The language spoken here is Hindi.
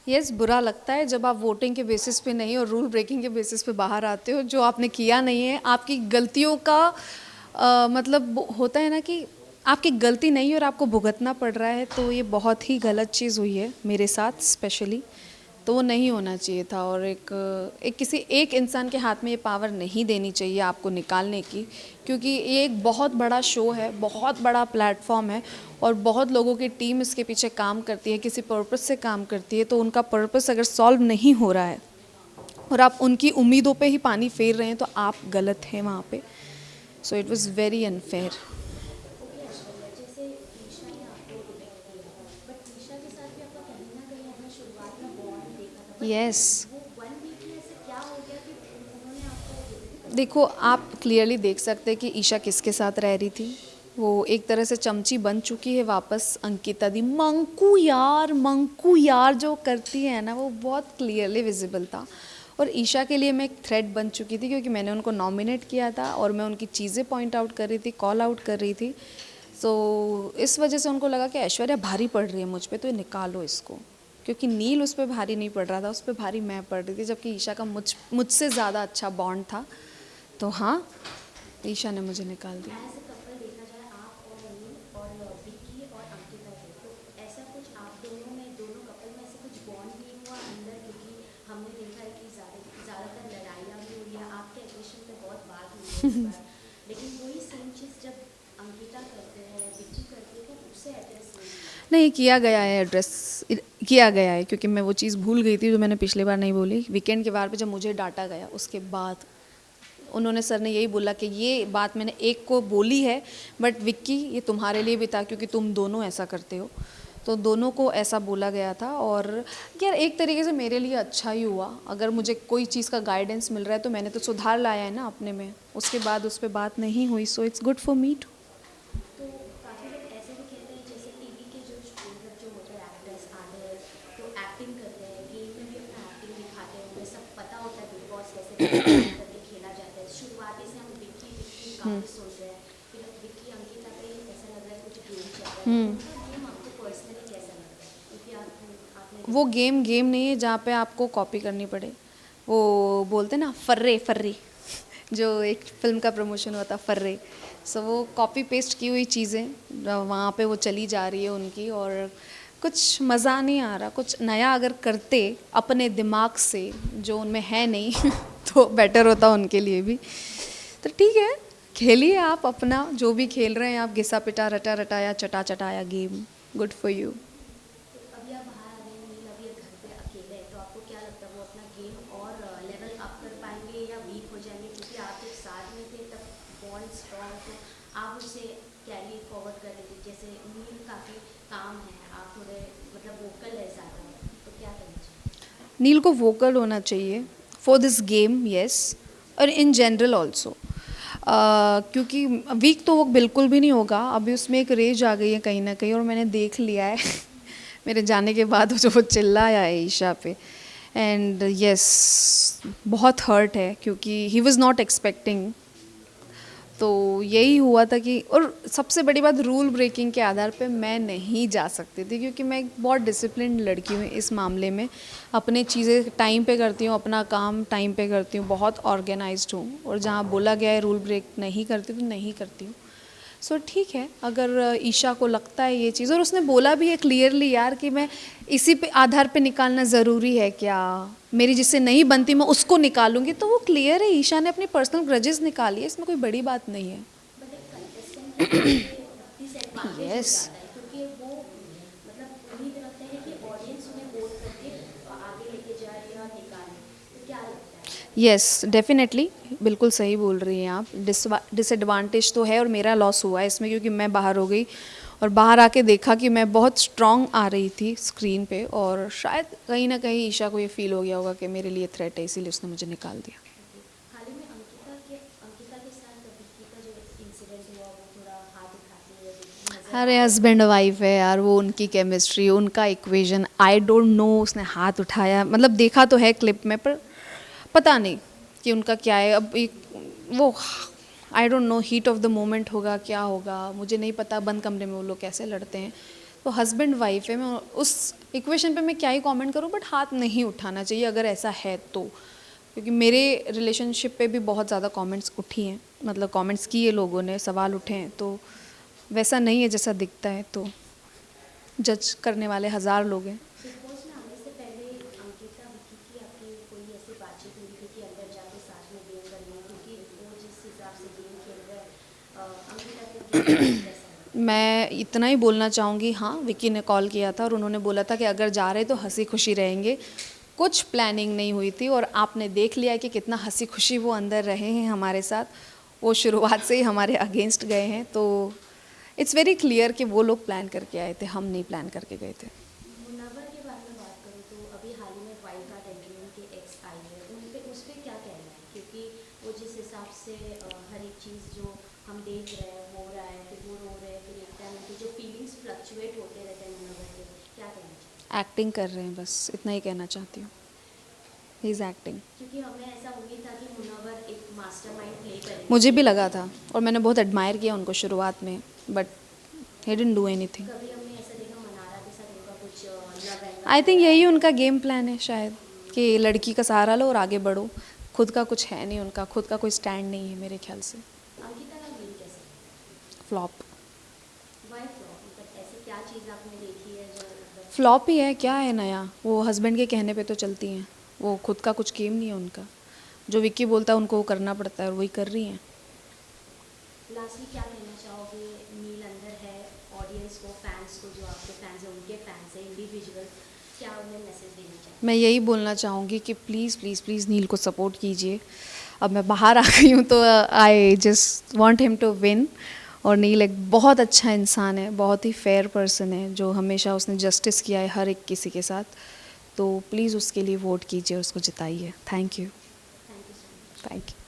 यस, बुरा लगता है जब आप वोटिंग के बेसिस पे नहीं और रूल ब्रेकिंग के बेसिस पे बाहर आते हो। जो आपने किया नहीं है, आपकी गलतियों का मतलब होता है ना कि आपकी गलती नहीं है और आपको भुगतना पड़ रहा है, तो ये बहुत ही गलत चीज़ हुई है मेरे साथ स्पेशली। तो वो नहीं होना चाहिए था, और एक किसी एक इंसान के हाथ में ये पावर नहीं देनी चाहिए आपको निकालने की, क्योंकि ये एक बहुत बड़ा शो है, बहुत बड़ा प्लेटफॉर्म है, और बहुत लोगों की टीम इसके पीछे काम करती है, किसी पर्पस से काम करती है। तो उनका पर्पस अगर सॉल्व नहीं हो रहा है और आप उनकी उम्मीदों पे ही पानी फेर रहे हैं, तो आप गलत हैं वहाँ पे। So it was very unfair. Okay Aishwarya, जैसे ईशा ने आपको डिबेट किया, बट ईशा के साथ भी आपका कहीं ना कहीं आपने शुरुआत में बॉन्ड देखा था, बट यस, वो 1 वीक में ऐसे क्या हो गया कि उन्होंने आपको देखो आप क्लियरली देख सकते हैं कि ईशा किसके साथ रह रही थी। वो एक तरह से चमची बन चुकी है वापस अंकिता दी। मंकू यार जो करती है ना, वो बहुत क्लियरली विजिबल था। और ईशा के लिए मैं एक थ्रेड बन चुकी थी, क्योंकि मैंने उनको नॉमिनेट किया था और मैं उनकी चीज़ें पॉइंट आउट कर रही थी, कॉल आउट कर रही थी। सो इस वजह से उनको लगा कि ऐश्वर्या भारी पड़ रही है मुझ पे, तो निकालो इसको। क्योंकि नील उस पर भारी नहीं पड़ रहा था, उस पर भारी मैं पड़ रही थी, जबकि ईशा का मुझसे ज़्यादा अच्छा बॉन्ड था। तो हाँ, ईशा ने मुझे निकाल दिया। एज अ कपल देखा जाए, आप और नील और विक्की और अंकिता थे, तो ऐसा कुछ आप दोनों में, दोनों कपल में ऐसा कुछ बॉन्ड नहीं हुआ अंदर? क्योंकि हमने देखा है कि ज़्यादातर लड़ाइयाँ भी हुई है, आपके एडिशन पे बहुत बात हुई है इस बार, लेकिन वही सेम चीज़ जब अंकिता करते हैं, विक्की करती है, तो उससे एड्रेस नहीं किया। नहीं किया गया है, एड्रेस किया गया है, क्योंकि मैं वो चीज़ भूल गई थी जो मैंने पिछली बार नहीं बोली। वीकेंड के बार पे जब मुझे डांटा गया, उसके बाद उन्होंने, सर ने यही बोला कि ये बात मैंने एक को बोली है, बट विक्की ये तुम्हारे लिए भी था, क्योंकि तुम दोनों ऐसा करते हो। तो दोनों को ऐसा बोला गया था। और यार एक तरीके से मेरे लिए अच्छा ही हुआ। अगर मुझे कोई चीज़ का गाइडेंस मिल रहा है, तो मैंने तो सुधार लाया है ना अपने में। उसके बाद उस पर बात नहीं हुई, so it's good for me too. तो काफ़ी लोग ऐसे भी कहते हैं, जैसे टीवी के जो मतलब जो होते हैं एक्टर्स आधे, तो एक्टिंग करते हैं, गेम में भी अपना एक्टिंग दिखाते हैं, उन्हें सब पता होता है बिग बॉस कैसे प्लान करके खेला जाता है। शुरुआती से हम विक्की विक्की काफ़ी सोच रहे हैं, फिर विक्की अंकिता पे ऐसा लग रहा है कुछ गेम चल रहा है, तो उनका गेम आपको पर्सनली कैसा लगता है? क्योंकि आपने वो देखा। गेम गेम नहीं है जहाँ पे आपको कॉपी करनी पड़े। वो बोलते ना फर्रे फर्री, जो एक फिल्म का प्रमोशन हुआ था, फर्रे। सो वो कॉपी पेस्ट की हुई चीज़ें वहाँ पे वो चली जा रही है उनकी, और कुछ मज़ा नहीं आ रहा। कुछ नया अगर करते अपने दिमाग से, जो उनमें है नहीं तो बेटर होता उनके लिए भी। तो ठीक है, खेलिए आप अपना जो भी खेल रहे हैं आप, घिसा पिटा रटा रटाया चटा चटाया गेम, गुड फॉर यू। तो अभी आप बाहर आ गए, नील अभी ये घर पे अकेले हैं, तो आपको क्या लगता है वो अपना गेम और लेवल अप कर पाएंगे या वीक हो जाएंगे? क्योंकि आप जब साथ में थे तब बॉन्ड स्ट्रॉन्ग, तो आप उसे कैरी फॉरवर्ड कर रहे थे। जैसे नील काफ़ी काम है, आप थोड़े मतलब वोकल है ज़्यादा, तो क्या करना चाहिए? नील को वोकल होना चाहिए फॉर दिस गेम, यस, और इन जनरल ऑल्सो। क्योंकि वीक तो वो बिल्कुल भी नहीं होगा। अभी उसमें एक रेज आ गई है कहीं ना कहीं, और मैंने देख लिया है मेरे जाने के बाद जो वो चिल्लाया है ईशा पे। एंड यस, बहुत हर्ट है, क्योंकि ही वॉज़ नॉट एक्सपेक्टिंग। तो यही हुआ था कि, और सबसे बड़ी बात, रूल ब्रेकिंग के आधार पे मैं नहीं जा सकती थी, क्योंकि मैं एक बहुत डिसिप्लिन लड़की हूँ इस मामले में। अपनी चीज़ें टाइम पे करती हूँ, अपना काम टाइम पे करती हूँ, बहुत ऑर्गेनाइज्ड हूँ, और जहाँ बोला गया है रूल ब्रेक नहीं करती तो नहीं करती हूँ। सो ठीक है, अगर ईशा को लगता है ये चीज़, और उसने बोला भी है क्लियरली यार कि मैं इसी पे आधार पे निकालना ज़रूरी है क्या, मेरी जिससे नहीं बनती मैं उसको निकालूंगी, तो वो क्लियर है। ईशा ने अपनी पर्सनल ग्रजेस निकाली है, इसमें कोई बड़ी बात नहीं है। बट एक कंटेस्टेंट के लिए ये डिसएडवांटेज हो यस, जाता है, क्योंकि वो मतलब उम्मीद रखते हैं कि ऑडियंस उन्हें वोट करके आगे लेके जाए या निकाले, तो क्या लगता है? यस, डेफिनेटली, बिल्कुल सही बोल रही हैं आप। डिसएडवांटेज तो है, और मेरा लॉस हुआ है इसमें, क्योंकि मैं बाहर हो गई और बाहर आके देखा कि मैं बहुत स्ट्रांग आ रही थी स्क्रीन पे, और शायद कहीं ना कहीं ईशा को ये फील हो गया होगा कि मेरे लिए थ्रेट है, इसीलिए उसने मुझे निकाल दिया। ओके, हाल ही में अंकिता के साथ विक्की का जो इंसिडेंट हुआ, वो थोड़ा हाथ उठाते हुए नजर आ अरे रहे थे। हस्बैंड वाइफ है यार, वो उनकी केमिस्ट्री, उनका इक्वेशन, आई डोंट नो उसने हाथ उठाया, मतलब देखा तो है क्लिप में, पर पता नहीं कि उनका क्या है। अब एक वो, I don't know, heat of the moment होगा क्या होगा, मुझे नहीं पता बंद कमरे में वो लोग कैसे लड़ते हैं। तो हस्बैंड वाइफ है, मैं उस इक्वेशन पे मैं क्या ही कमेंट करूँ, बट हाथ नहीं उठाना चाहिए अगर ऐसा है तो, क्योंकि मेरे रिलेशनशिप पे भी बहुत ज़्यादा कमेंट्स उठी हैं, मतलब कमेंट्स किए लोगों ने, सवाल उठे हैं, तो वैसा नहीं है जैसा दिखता है, तो जज करने वाले हज़ार लोग हैं। बिग बॉस में आने से पहले अंकिता विकी की आपकी कोई ऐसी बातचीत हुई थी कि अंदर जाके साथ में गेम करनी, क्योंकि वो जिस हिसाब से गेम खेल रहे हैं अंकिता को गेम कैसा लगा? मैं इतना ही बोलना चाहूँगी, हाँ विकी ने कॉल किया था और उन्होंने बोला था कि अगर जा रहे तो हंसी खुशी रहेंगे, कुछ प्लानिंग नहीं हुई थी, और आपने देख लिया कि कितना हंसी खुशी वो अंदर रहे हैं हमारे साथ। वो शुरुआत से ही हमारे अगेंस्ट गए हैं, तो इट्स वेरी क्लियर कि वो लोग प्लान करके आए थे, हम नहीं प्लान करके गए थे। मुनव्वर के बारे में बात करूँ तो अभी हाल ही में वाइल्ड कार्ड एंट्री उनके एक्स आई है, उस पर क्या कहना है? क्योंकि वो जिस हिसाब से हर एक चीज़ जो हम देख रहे हैं हो रहा है, फिर वो रो रहे हैं, फिर एक टाइम उनकी जो फीलिंग्स फ्लक्चुएट होते रहते हैं मुनव्वर के, क्या कहना चाहिए? एक्टिंग कर रहे हैं, बस इतना ही कहना चाहती हूँ, ही इज़ एक्टिंग। क्योंकि हमें ऐसा उम्मीद था कि मुनव्वर एक मास्टरमाइंड प्ले करेंगे। मुझे भी लगा था और मैंने बहुत एडमायर किया उनको शुरुआत में, but he didn't do anything. कभी हमने ऐसा देखा मनारा के साथ उनका कुछ लव एंगल? आई थिंक यही उनका गेम प्लान है शायद, कि लड़की का सहारा लो और आगे बढ़ो, खुद का कुछ है नहीं, उनका खुद का कोई स्टैंड नहीं है मेरे ख्याल से। अंकिता का गेम कैसा? फ्लॉप। Why flop? मतलब ऐसी क्या चीज़ आपने देखी है जो मतलब फ्लॉप ही है, क्या है नया, वो हस्बैंड के कहने पे तो चलती हैं, वो खुद का कुछ गेम नहीं है उनका, जो विक्की बोलता है उनको वो करना पड़ता है और वही कर रही हैं। लास्टली क्या कहना चाहोगे? नील अंदर है, ऑडियंस को, फैंस को, जो आपके फैंस हैं उनके फैंस हैं इंडिविजुअल, क्या उन्हें मैसेज देना चाहिए? मैं यही बोलना चाहूँगी कि प्लीज़ प्लीज़ प्लीज़ नील को सपोर्ट कीजिए। अब मैं बाहर आ गई हूँ तो I just want him to win. और नील एक बहुत अच्छा इंसान है, बहुत ही फेयर पर्सन है, जो हमेशा उसने जस्टिस किया है हर एक किसी के साथ, तो प्लीज़ उसके लिए वोट कीजिए, उसको जिताइए। Thank you. Thank you so much. Thank you.